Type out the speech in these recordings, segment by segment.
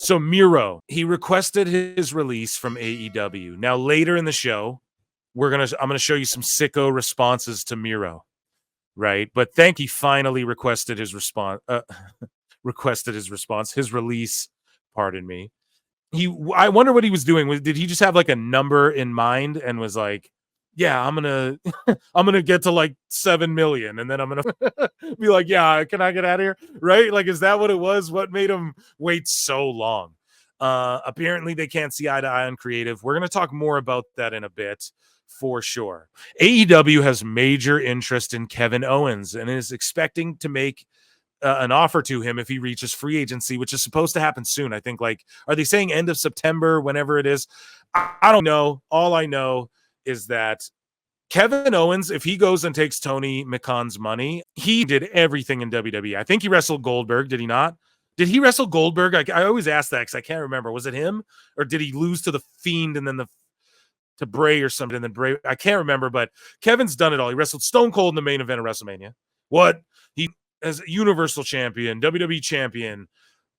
So Miro, he requested his release from AEW. Now later in the show, I'm gonna show you some sicko responses to Miro, right? But he finally requested his response. His release. Pardon me. I wonder what he was doing. Did he just have like a number in mind and was like, yeah, I'm gonna get to like 7 million and then I'm gonna be like, yeah, can I get out of here? Right? Like, is that what it was? What made him wait so long? Apparently they can't see eye to eye on creative. We're gonna talk more about that in a bit for sure. AEW has major interest in Kevin Owens and is expecting to make an offer to him if he reaches free agency, which is supposed to happen soon. I think, like, are they saying end of September, whenever it is? I don't know. All I know is that Kevin Owens, if he goes and takes Tony Khan's money, he did everything in WWE. I think he wrestled Goldberg. Did he not? Did he wrestle Goldberg? I always ask that because I can't remember. Was it him? Or did he lose to the Fiend and then to Bray or something? And then Bray, I can't remember, but Kevin's done it all. He wrestled Stone Cold in the main event of WrestleMania. What? He as Universal Champion, WWE Champion.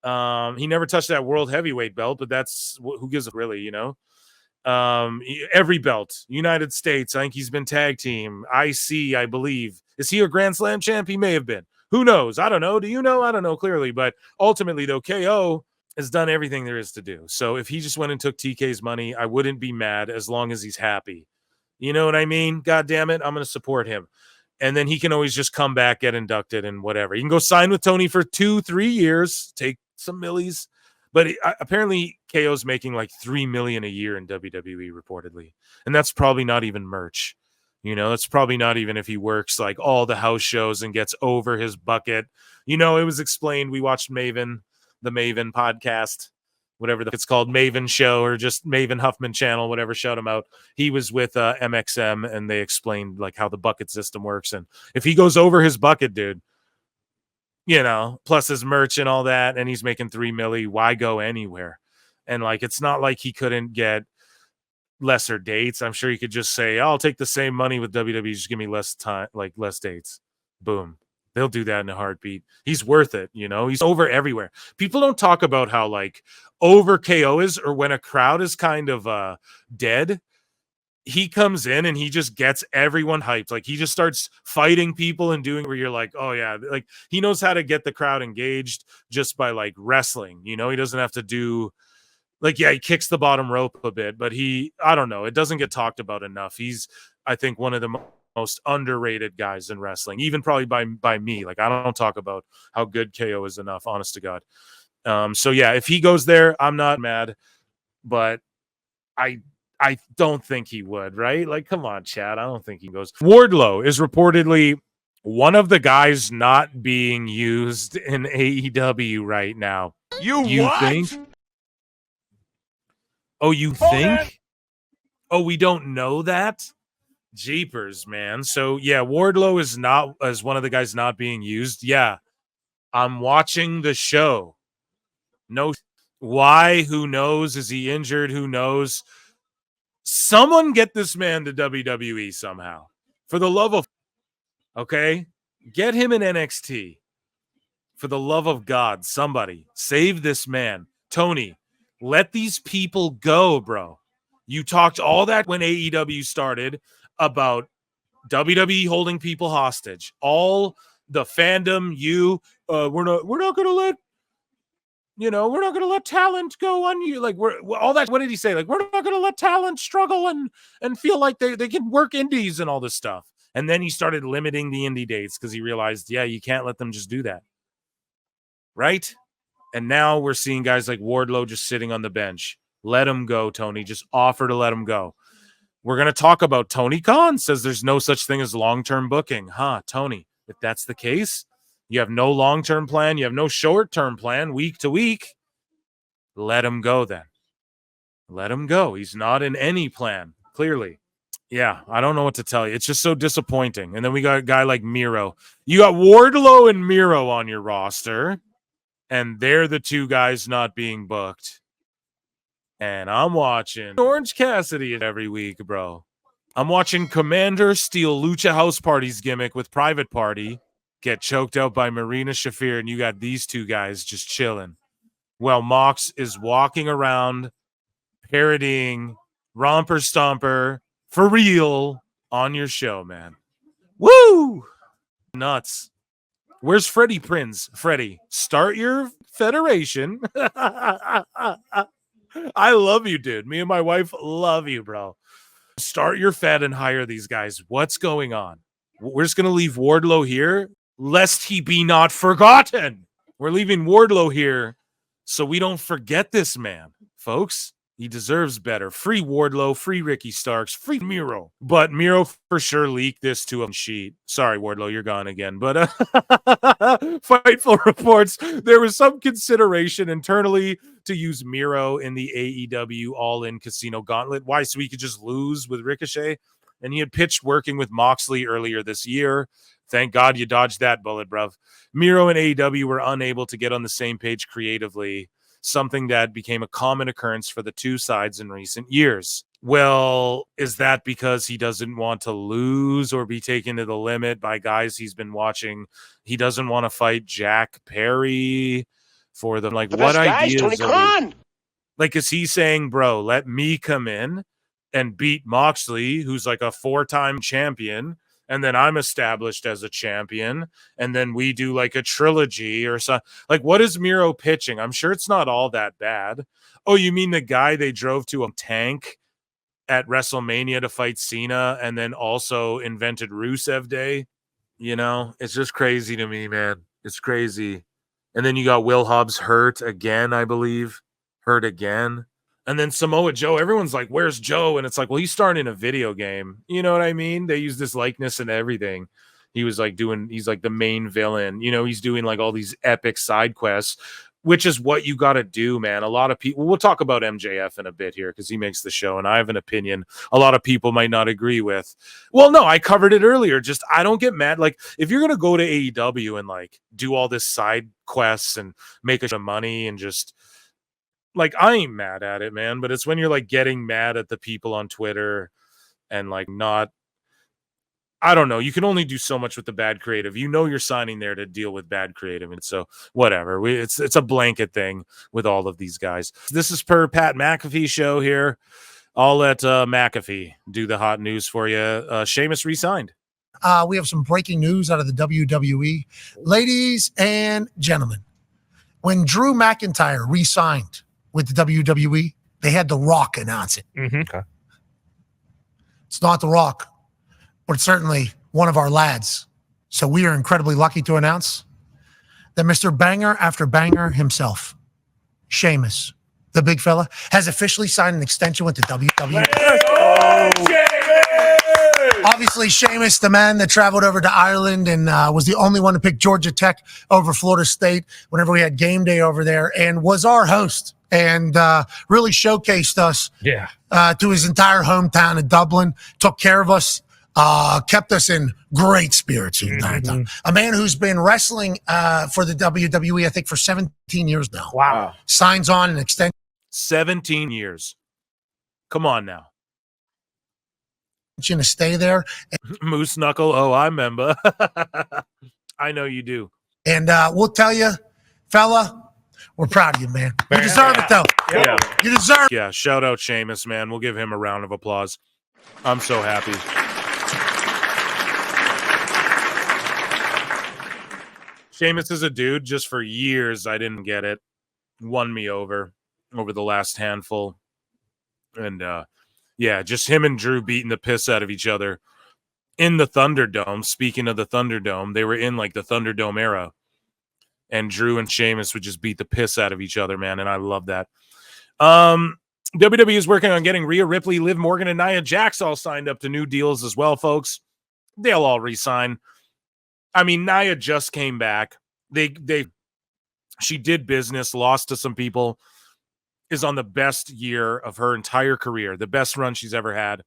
He never touched that World Heavyweight belt, but that's who gives it, really, you know? Every belt, United States. I think he's been tag team, IC, I believe. Is he a Grand Slam champ? He may have been. Who knows? I don't know. Do you know? I don't know clearly, but ultimately, though, KO has done everything there is to do. So if he just went and took TK's money, I wouldn't be mad as long as he's happy. You know what I mean? God damn it, I'm going to support him. And then he can always just come back, get inducted, and whatever. He can go sign with Tony for 2-3 years, take some millies. But apparently KO's making like $3 million a year in WWE reportedly. And that's probably not even merch. You know, that's probably not even if he works like all the house shows and gets over his bucket. You know, it was explained. We watched Maven, the Maven podcast, whatever it's called, Maven Show, or just Maven Huffman Channel, whatever, shout him out. He was with MXM and they explained like how the bucket system works. And if he goes over his bucket, dude, you know, plus his merch and all that, and he's making $3 million, why go anywhere? And like, it's not like he couldn't get lesser dates. I'm sure he could just say, I'll take the same money with WWE, just give me less time, like less dates. Boom. They'll do that in a heartbeat. He's worth it, you know? He's over everywhere. People don't talk about how like over KO is, or when a crowd is kind of dead, he comes in and he just gets everyone hyped. Like he just starts fighting people and doing where you're like, oh yeah, like he knows how to get the crowd engaged just by like wrestling. You know, he doesn't have to do like, yeah, he kicks the bottom rope a bit, but I don't know. It doesn't get talked about enough. He's, I think, one of the most underrated guys in wrestling, even probably by me. Like I don't talk about how good KO is enough, honest to God. So yeah, if he goes there, I'm not mad, but I don't think he would, right? Like, come on, Chad. I don't think he goes. Wardlow is reportedly one of the guys not being used in AEW right now. You think? Oh, you think? Oh, we don't know that? Jeepers, man. So, yeah, Wardlow is not as one of the guys not being used. Yeah, I'm watching the show. No, why? Who knows? Is he injured? Who knows? Someone get this man to WWE somehow. For the love of, okay? Get him in NXT. For the love of God, somebody. Save this man. Tony, let these people go, bro. You talked all that when AEW started about WWE holding people hostage. All the fandom, we're not going to let, you know, we're not going to let talent go on you. Like we're all that. What did he say? Like, we're not going to let talent struggle and feel like they can work indies and all this stuff. And then he started limiting the indie dates because he realized, yeah, you can't let them just do that. Right. And now we're seeing guys like Wardlow just sitting on the bench. Let him go, Tony. Just offer to let him go. We're going to talk about Tony Khan says there's no such thing as long-term booking. Huh, Tony, if that's the case, you have no long-term plan. You have no short-term plan week to week. Let him go then. Let him go. He's not in any plan, clearly. Yeah, I don't know what to tell you. It's just so disappointing. And then we got a guy like Miro. You got Wardlow and Miro on your roster, and they're the two guys not being booked. And I'm watching Orange Cassidy every week, bro. I'm watching Commander steal Lucha House Party's gimmick with Private Party, get choked out by Marina Shafir, and you got these two guys just chilling. while Mox is walking around parodying Romper Stomper for real on your show, man. Woo! Nuts. Where's Freddie Prinz? Freddie, start your federation. I love you, dude. Me and my wife love you, bro. Start your fed and hire these guys. What's going on? We're just going to leave Wardlow here, lest he be not forgotten. We're leaving Wardlow here so we don't forget this man, folks. He deserves better. Free Wardlow, free Ricky Starks, free Miro. But Miro for sure leaked this to a sheet. Sorry, Wardlow, you're gone again. But Fightful reports there was some consideration internally to use Miro in the AEW All-In Casino Gauntlet. Why? So he could just lose with Ricochet? And he had pitched working with Moxley earlier this year. Thank God you dodged that bullet, bruv. Miro and AEW were unable to get on the same page creatively, something that became a common occurrence for the two sides in recent years. Well, is that because he doesn't want to lose or be taken to the limit by guys he's been watching? He doesn't want to fight Jack Perry for them. Like, what ideas? Tony Khan. Like, is he saying, bro, let me come in and beat Moxley, who's like a 4-time champion, and then I'm established as a champion, and then we do like a trilogy or something? Like, what is Miro pitching? I'm sure it's not all that bad. Oh, you mean the guy they drove to a tank at WrestleMania to fight Cena and then also invented Rusev Day? You know, it's just crazy to me, man. It's crazy. And then you got Will Hobbs hurt again, I believe. Hurt again. And then Samoa Joe, everyone's like, where's Joe? And it's like, well, he's starring in a video game. You know what I mean? They use this likeness and everything. He was like he's like the main villain. You know, he's doing like all these epic side quests, which is what you got to do, man. A lot of people, we'll talk about MJF in a bit here because he makes the show and I have an opinion a lot of people might not agree with. Well, no, I covered it earlier. Just, I don't get mad. Like, if you're going to go to AEW and like do all this side quests and make a bunch of money and just, like, I ain't mad at it, man, but it's when you're like getting mad at the people on Twitter and like not, I don't know. You can only do so much with the bad creative. You know, you're signing there to deal with bad creative. And so whatever, it's a blanket thing with all of these guys. This is per Pat McAfee show here. I'll let McAfee do the hot news for you. Sheamus re-signed. We have some breaking news out of the WWE. Ladies and gentlemen, when Drew McIntyre re-signed with the WWE, they had The Rock announce it. Mm-hmm. Okay. It's not The Rock, but it's certainly one of our lads. So we are incredibly lucky to announce that Mr. Banger after Banger himself, Sheamus, the big fella, has officially signed an extension with the WWE. Obviously, Sheamus, the man that traveled over to Ireland and was the only one to pick Georgia Tech over Florida State whenever we had game day over there, and was our host and really showcased us to his entire hometown in Dublin, took care of us, kept us in great spirits the entire time. A man who's been wrestling for the WWE, I think, for 17 years now. Wow. Signs on an extension. 17 years. Come on now. To stay there. Moose Knuckle. Oh, I remember. I know you do. And we'll tell you, fella, we're proud of you, man. You deserve it, though. Yeah. You deserve it. Yeah, shout out Sheamus, man. We'll give him a round of applause. I'm so happy. Sheamus is a dude, just for years, I didn't get it. Won me over the last handful. And, yeah, just him and Drew beating the piss out of each other in the Thunderdome. Speaking of the Thunderdome, they were in like the Thunderdome era. And Drew and Sheamus would just beat the piss out of each other, man. And I love that. WWE is working on getting Rhea Ripley, Liv Morgan, and Nia Jax all signed up to new deals as well, folks. They'll all re-sign. I mean, Nia just came back. She did business, lost to some people, is on the best year of her entire career, the best run she's ever had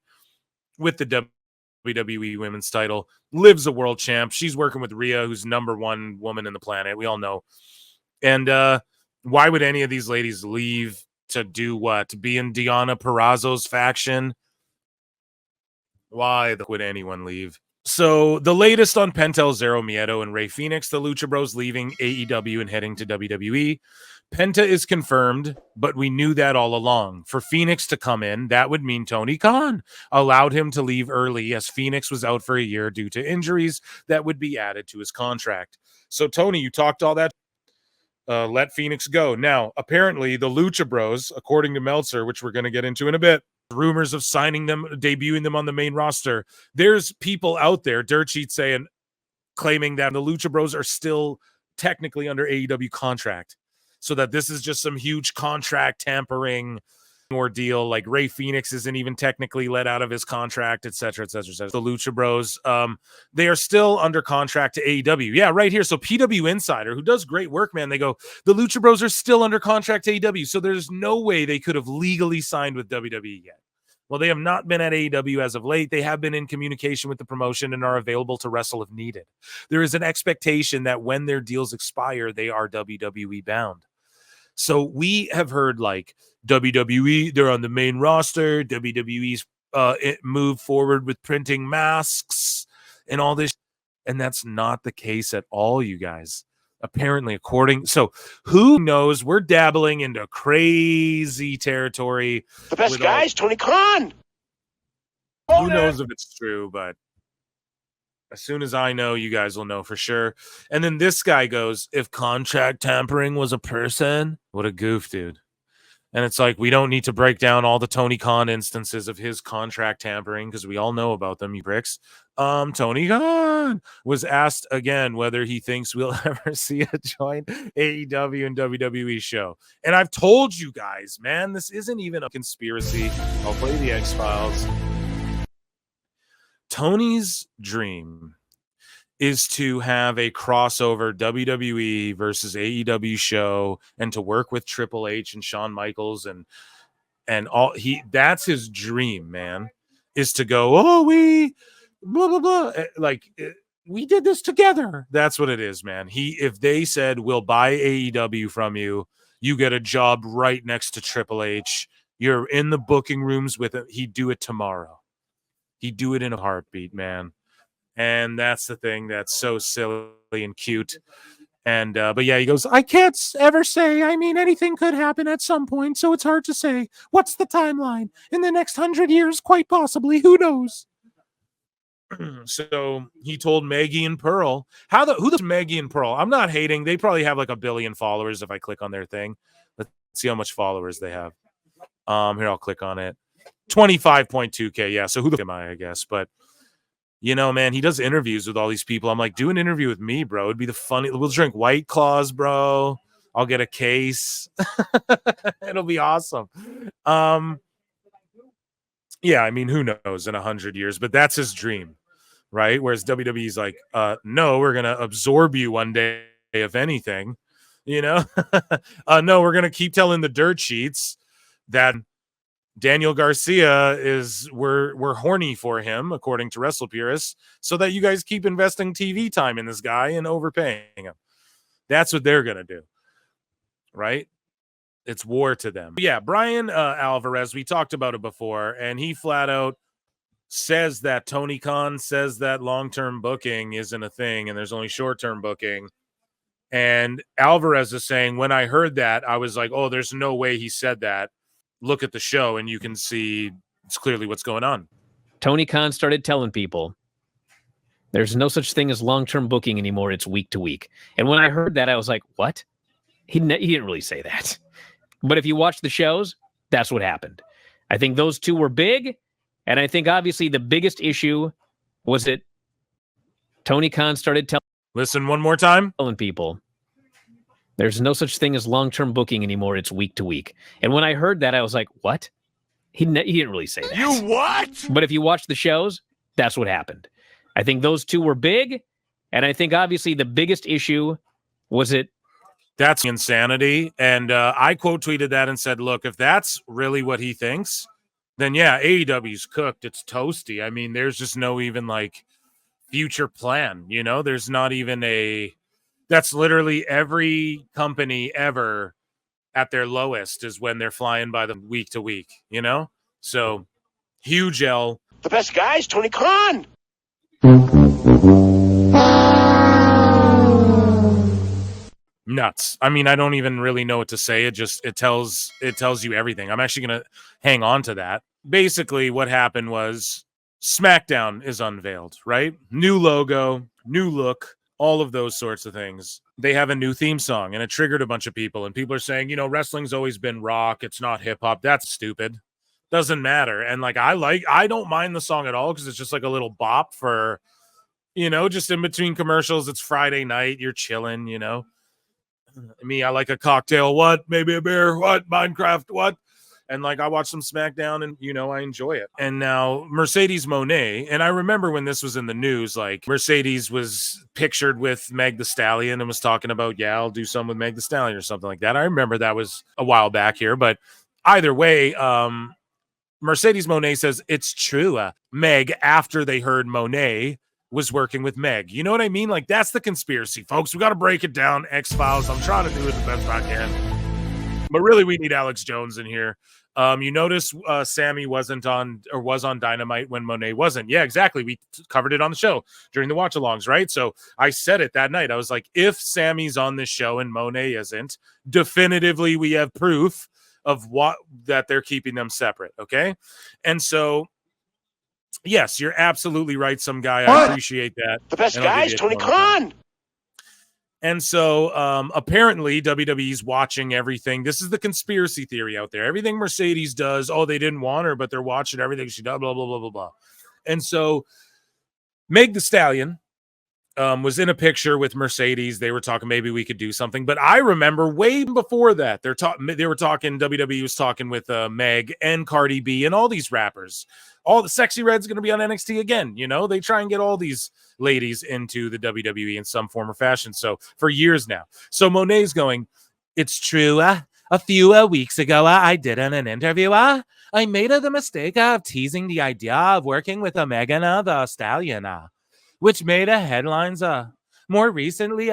with the WWE Women's title. Liv's a world champ. She's working with Rhea, who's #1 woman in the planet. We all know. And why would any of these ladies leave to do what? To be in Deonna Purrazzo's faction? Why would anyone leave? So the latest on Pentel, Zero Miedo, and Rey Fenix, the Lucha Bros leaving AEW and heading to WWE. Penta is confirmed, but we knew that all along. For Phoenix to come in, that would mean Tony Khan allowed him to leave early, as Phoenix was out for a year due to injuries that would be added to his contract. So, Tony, you talked all that. Let Phoenix go. Now, apparently, the Lucha Bros, according to Meltzer, which we're going to get into in a bit, rumors of signing them, debuting them on the main roster. There's people out there, dirt sheets saying, claiming that the Lucha Bros are still technically under AEW contract. So that this is just some huge contract tampering ordeal. Like Ray Phoenix isn't even technically let out of his contract, etc., etc., etc. The Lucha Bros, they are still under contract to AEW. Yeah, right here. So PW Insider, who does great work, man, they go, the Lucha Bros are still under contract to AEW. So there's no way they could have legally signed with WWE yet. Well, they have not been at AEW as of late. They have been in communication with the promotion and are available to wrestle if needed. There is an expectation that when their deals expire, they are WWE bound. So we have heard like WWE, they're on the main roster. WWE's move forward with printing masks and all this. And that's not the case at all, you guys. Apparently, so who knows? We're dabbling into crazy territory. The best guys, Tony Khan. Who knows if it's true, but as soon as I know, you guys will know for sure. And then this guy goes, if contract tampering was a person, what a goof, dude. And it's like, we don't need to break down all the Tony Khan instances of his contract tampering because we all know about them, you bricks. Tony Khan was asked again whether he thinks we'll ever see a joint AEW and WWE show. And I've told you guys, man, this isn't even a conspiracy. I'll play the X-Files. Tony's dream is to have a crossover WWE versus AEW show and to work with Triple H and Shawn Michaels and all. That's his dream, man, is to go, we blah blah blah, like we did this together. That's what it is, man. If they said we'll buy AEW from you, you get a job right next to Triple H, you're in the booking rooms with him, he'd do it tomorrow. He'd do it in a heartbeat, man. And that's the thing that's so silly and cute. And but yeah, he goes, I can't ever say. I mean, anything could happen at some point, so it's hard to say. What's the timeline? In the next 100 years, quite possibly. Who knows? So he told Maggie and Pearl. Who's Maggie and Pearl? I'm not hating. They probably have like 1 billion followers if I click on their thing. Let's see how much followers they have. Here, I'll click on it. 25.2K. Yeah, so who the am I guess. But you know, man, he does interviews with all these people. I'm like, do an interview with me, bro. It'd be the funny. We'll drink White Claws, bro. I'll get a case. It'll be awesome. Yeah, I mean, who knows in 100 years, but that's his dream, right? Whereas WWE's like, no, we're gonna absorb you one day, if anything, you know. No, we're gonna keep telling the dirt sheets that Daniel Garcia we're horny for him, according to Wrestle Purists, so that you guys keep investing TV time in this guy and overpaying him. That's what they're gonna do, right? It's war to them. Yeah, Brian Alvarez, we talked about it before, and he flat out says that Tony Khan says that long-term booking isn't a thing and there's only short-term booking. And Alvarez is saying, when I heard that, I was like, oh, there's no way he said that. Look at the show and you can see it's clearly what's going on. Tony Khan started telling people there's no such thing as long-term booking anymore. It's week to week. And when I heard that, I was like, what? He didn't really say that. But if you watch the shows, that's what happened. I think those two were big. And I think obviously the biggest issue was that Tony Khan started Listen one more time. Telling people there's no such thing as long-term booking anymore. It's week to week. And when I heard that, I was like, what? He didn't really say that. You what? But if you watch the shows, that's what happened. I think those two were big. And I think obviously the biggest issue was that that's insanity. And I quote tweeted that and said, look, if that's really what he thinks, then yeah, AEW's cooked. It's toasty. I mean, there's just no even like future plan, you know, there's not even that's literally every company ever at their lowest is when they're flying by the week to week, you know? So huge L. The best guys, Tony Khan. nuts. I mean, I don't even really know what to say. It tells you everything. I'm actually going to hang on to that. Basically, what happened was SmackDown is unveiled, right? New logo, new look, all of those sorts of things. They have a new theme song, and it triggered a bunch of people. And people are saying, you know, wrestling's always been rock. It's not hip hop. That's stupid. Doesn't matter. And like, I don't mind the song at all because it's just like a little bop for, you know, just in between commercials. It's Friday night. You're chilling, you know. Me, I like a cocktail. What? Maybe a beer. What? Minecraft. What? And like, I watch some SmackDown and, you know, I enjoy it. And now Mercedes Mone, and I remember when this was in the news, like Mercedes was pictured with Meg Thee Stallion and was talking about, yeah, I'll do some with Meg Thee Stallion or something like that. I remember that was a while back here, but either way, Mercedes Mone says it's true. Meg, after they heard Monet, was working with Meg. You know what I mean? Like, that's the conspiracy, folks. We got to break it down. X-Files. I'm trying to do it the best I can. But really, we need Alex Jones in here. You notice Sammy wasn't on, or was on Dynamite when Monet wasn't. Yeah, exactly. We covered it on the show during the watch-alongs, right? So I said it that night. I was like, if Sammy's on this show and Monet isn't, definitively we have proof of what that they're keeping them separate, okay? And so, yes, you're absolutely right, some guy. I appreciate that. The best guy is Tony Khan. And so apparently WWE's watching everything. This is the conspiracy theory out there. Everything Mercedes does, oh, they didn't want her, but they're watching everything she does, blah, blah, blah, blah, blah. And so Meg Thee Stallion was in a picture with Mercedes. They were talking, maybe we could do something. But I remember way before that, they were talking, WWE was talking with Meg and Cardi B and all these rappers. All the Sexy Red's going to be on NXT again. You know, they try and get all these ladies into the WWE in some form or fashion. So for years now. So Monet's going, it's true. A few weeks ago, I did in an interview. I made the mistake of teasing the idea of working with a Megan Thee Stallion, which made headlines. More recently,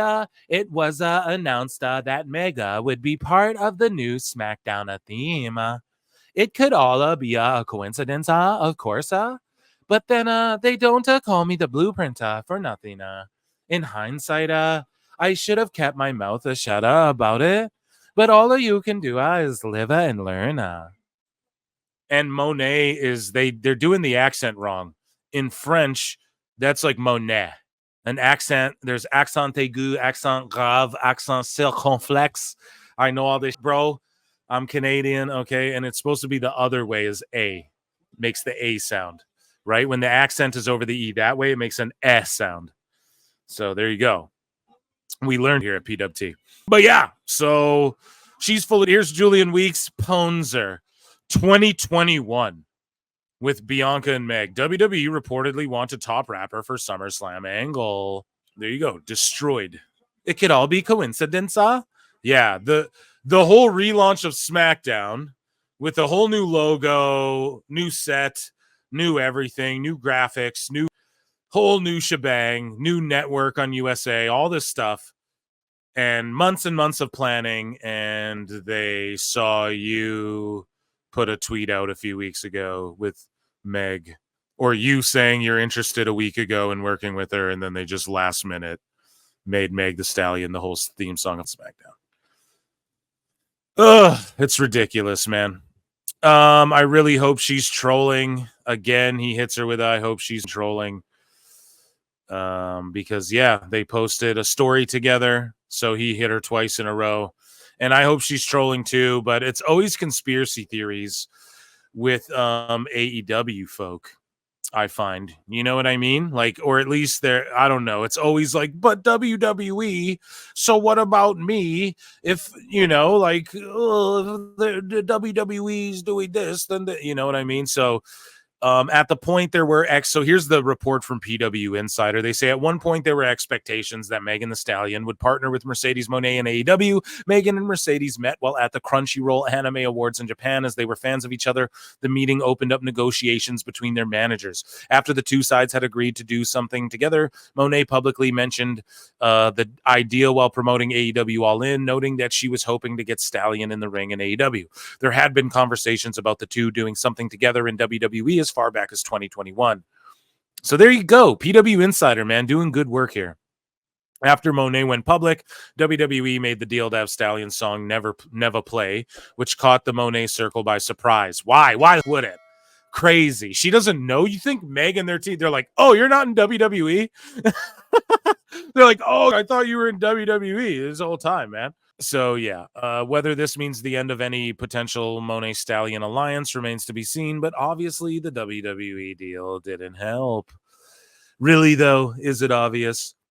it was announced that Mega would be part of the new SmackDown theme. It could all be a coincidence, of course, but then they don't call me the blueprint for nothing. In hindsight, I should have kept my mouth shut about it, but all of you can do is live and learn. And Monet is, they're doing the accent wrong. In French, that's like Monet. An accent, there's accent aigu, accent grave, accent circonflexe. I know all this, bro. I'm Canadian, okay? And it's supposed to be the other way is A. Makes the A sound, right? When the accent is over the E, that way it makes an S sound. So there you go. We learned here at PWT. But yeah, so she's full of, here's Julian Weeks, Ponzer, 2021 with Bianca and Meg. WWE reportedly wants a top rapper for SummerSlam Angle. There you go. Destroyed. It could all be coincidence, Yeah, the whole relaunch of SmackDown with a whole new logo, new set, new everything, new graphics, whole new shebang, new network on USA, all this stuff, and months of planning. And they saw you put a tweet out a few weeks ago with Meg, or you saying you're interested a week ago in working with her, and then they just last minute made Meg Thee Stallion the whole theme song of SmackDown. Ugh, it's ridiculous, man. I really hope she's trolling. Again, he hits her with, I hope she's trolling. Because, yeah, they posted a story together, so he hit her twice in a row. And I hope she's trolling too, but it's always conspiracy theories with AEW folk. I find, you know what I mean? Like, or at least I don't know. It's always like, but WWE, so what about me? If, you know, like, the WWE's doing this, then, you know what I mean? So, at the point there were so here's the report from PW Insider. They say at one point there were expectations that Megan Thee Stallion would partner with Mercedes Moné in AEW. Megan and Mercedes met while at the Crunchyroll Anime Awards in Japan. As they were fans of each other, the meeting opened up negotiations between their managers. After the two sides had agreed to do something together, Moné publicly mentioned the idea while promoting AEW All In, noting that she was hoping to get Stallion in the ring in AEW. There had been conversations about the two doing something together in WWE as far back as 2021. So there you go. PW Insider, man, doing good work here. After Monet went public, WWE made the deal to have Stallion's song Never Play, which caught the Monet circle by surprise. Why? Why would it? Crazy. She doesn't know. You think Meg and their team, they're like, oh, you're not in WWE? They're like, oh, I thought you were in WWE this whole time, man. So, yeah, whether this means the end of any potential Monet Stallion alliance remains to be seen, but obviously the WWE deal didn't help. Really, though, is it obvious?